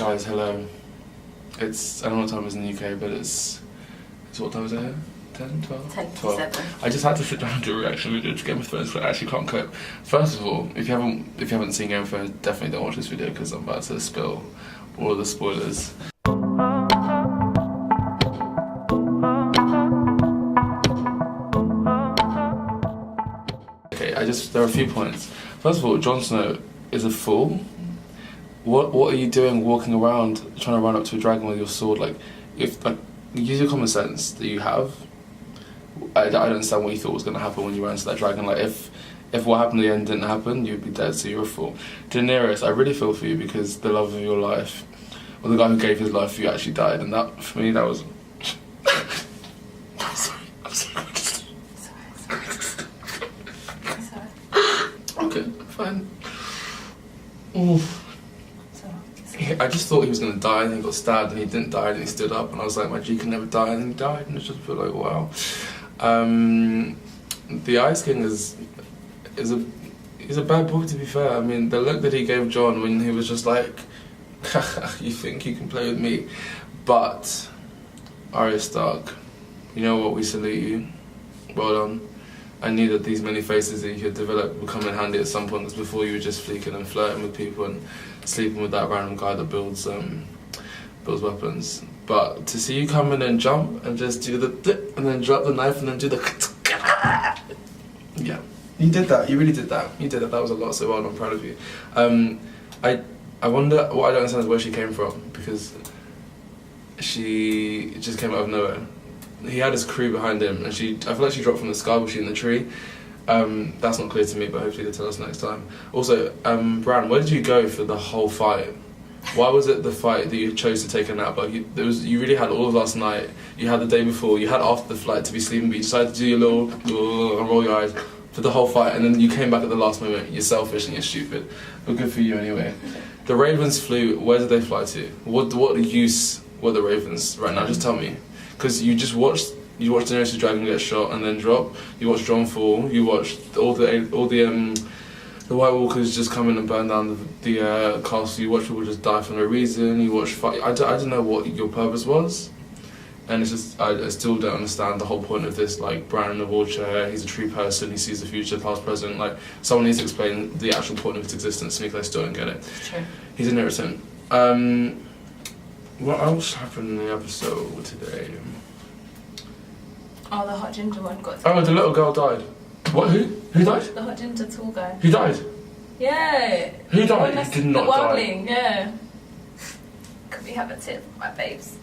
Guys, hello. I don't know what time it is in the UK, but it's what time is it here? 10, 12? 10:57. I just had to sit down and do a reaction video to Game of Thrones, but I actually can't cope. First of all, if you haven't seen Game of Thrones, definitely don't watch this video because I'm about to spill all of the spoilers. Okay, there are a few points. First of all, Jon Snow is a fool. What are you doing walking around trying to run up to a dragon with your sword? Use your common sense that you have. I don't understand what you thought was going to happen when you ran into that dragon. If what happened at the end didn't happen, you'd be dead, so you're a fool. Daenerys, I really feel for you because the love of your life, or the guy who gave his life for you actually died, and that, for me, that was... I'm sorry. Okay, fine. Oof. I just thought he was going to die, and he got stabbed, and he didn't die, and he stood up, and I was like, my G can never die, and he died, and it just felt like, wow. The Ice King he's a bad boy, to be fair. I mean, the look that he gave Jon when he was just like, you think you can play with me? But, Arya Stark, you know what, we salute you. Well done. I knew that these many faces that you could develop would come in handy at some point, because before you were just fleeking and flirting with people and sleeping with that random guy that builds weapons. But to see you come in and jump and just do the dip and then drop the knife and then do the yeah, you did that. You really did that. You did that. That was a lot. So well done. I'm proud of you. I wonder, what I don't understand is where she came from, because she just came out of nowhere. He had his crew behind him, and I feel like she dropped from the sky while she in the tree. That's not clear to me, but hopefully they'll tell us next time. Also, Bran, where did you go for the whole fight? Why was it the fight that you chose to take a nap? Like, you really had all of last night, you had the day before, you had after the flight to be sleeping, but you decided to do your little and roll your eyes for the whole fight, and then you came back at the last moment. You're selfish and you're stupid, but good for you anyway. The Ravens flew. Where did they fly to? What use were the Ravens right now? Just tell me. Because you watched Daenerys' dragon get shot and then drop. You watched Jon fall. You watched all the White Walkers just come in and burn down the castle. You watched people just die for no reason. You watched fight. I don't know what your purpose was, and it's just I still don't understand the whole point of this. Like, Bran in the wheelchair, he's a true person. He sees the future, past, present. Like, someone needs to explain the actual point of his existence to me, because I still don't get it. True. He's an irritant. What else happened in the episode today? Oh, the hot ginger one got... Oh, the little girl died. What? Who? Who died? The hot ginger tall guy. He died? Yeah. Who died? He did not die. The wildling, yeah. Could we have a tip, my babes?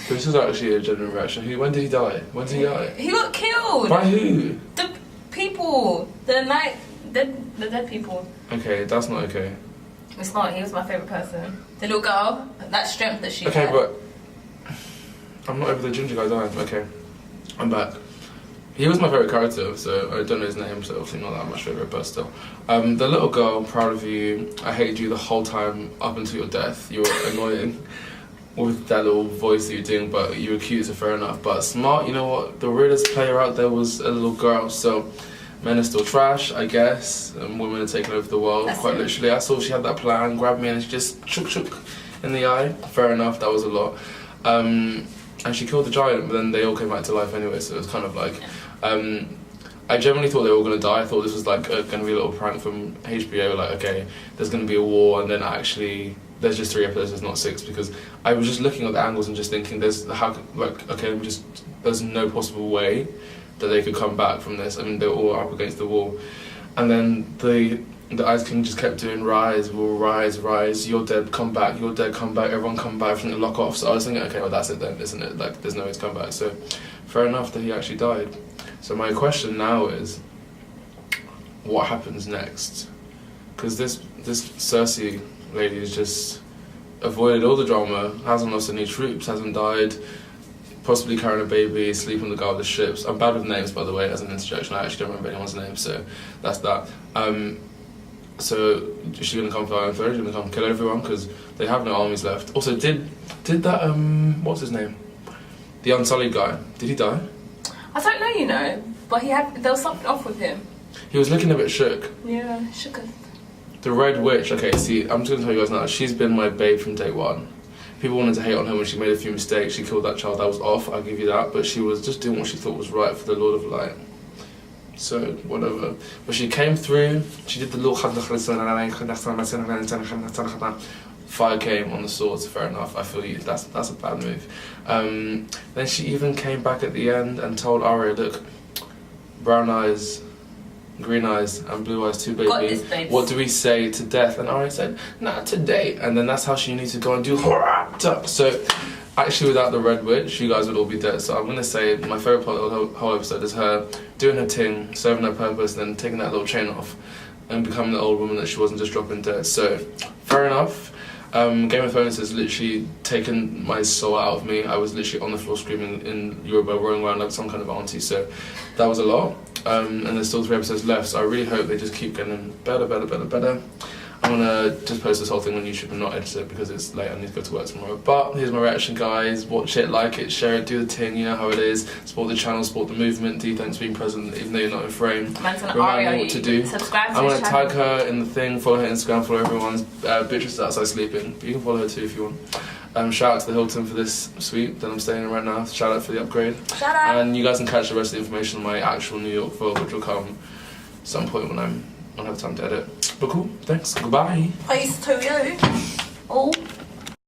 This is actually a genuine reaction. When did he die? When did he die? He got killed. By who? The people. The dead people. Okay, that's not okay. It's not. He was my favourite person. The little girl, that strength that she had. Okay, but I'm not over the ginger guy dying. Okay, I'm back. He was my favourite character, so I don't know his name, so obviously not that much favourite, but still. The little girl, I'm proud of you. I hated you the whole time up until your death. You were annoying with that little voice that you're doing, but you were cute, so fair enough. But smart, you know what? The weirdest player out there was a little girl, so men are still trash, I guess, and women are taking over the world, quite literally. I saw she had that plan, grabbed me and she just shook in the eye. Fair enough, that was a lot. And she killed the giant, but then they all came back to life anyway, so it was kind of like... I generally thought they were all going to die. I thought this was like going to be a little prank from HBO, like, okay, there's going to be a war, and then actually there's just 3 episodes, there's not 6, because I was just looking at the angles and just thinking, there's no possible way that they could come back from this. I mean, they were all up against the wall. And then the Ice King just kept doing rise, we'll rise, you're dead, come back, everyone come back from the lock off. So I was thinking, okay, well that's it then, isn't it? Like, there's no way to come back. So fair enough that he actually died. So my question now is, what happens next? Because this Cersei lady has just avoided all the drama, hasn't lost any troops, hasn't died, possibly carrying a baby, sleeping on the guard of the ships. I'm bad with names, by the way, as an interjection. I actually don't remember anyone's name, so that's that. So is she going to come for Iron Throne? Is she going to come kill everyone? Because they have no armies left. Also, did that, what's his name? The Unsullied guy, did he die? I don't know, you know, but there was something off with him. He was looking a bit shook. Yeah, shook. The Red Witch, okay, see, I'm just going to tell you guys now, she's been my babe from day one. People wanted to hate on her when she made a few mistakes. She killed that child, that was off, I'll give you that. But she was just doing what she thought was right for the Lord of Light. So, whatever. But she came through, she did the little... Fire came on the swords, fair enough, I feel you, that's a bad move. Then she even came back at the end and told Ayra, look, brown eyes, green eyes and blue eyes too, baby. What do we say to death? And Ayra said, not today. And then that's how she needs to go and do So actually without the Red Witch, you guys would all be dead. So I'm going to say my favourite part of the whole episode is her doing her thing, serving her purpose, and then taking that little chain off and becoming the old woman that she wasn't, just dropping dead. So fair enough. Game of Thrones has literally taken my soul out of me. I was literally on the floor screaming in Yoruba, rolling around like some kind of auntie, so that was a lot. And there's still 3 episodes left, so I really hope they just keep getting better. I'm gonna just post this whole thing on YouTube and not edit it because it's late, I need to go to work tomorrow. But here's my reaction, guys. Watch it, like it, share it, do the thing, you know how it is. Support the channel, support the movement. D, thanks for being present, even though you're not in frame. Remind me what to do. Subscribe to I'm gonna tag her in the thing, follow her Instagram, follow everyone's. Beatrice is outside sleeping, but you can follow her too if you want. Shout out to the Hilton for this suite that I'm staying in right now. Shout out for the upgrade. Shout out. And you guys can catch the rest of the information on my actual New York vlog, which will come some point when I don't have time to edit. But cool, thanks, goodbye. Peace to you. Oh.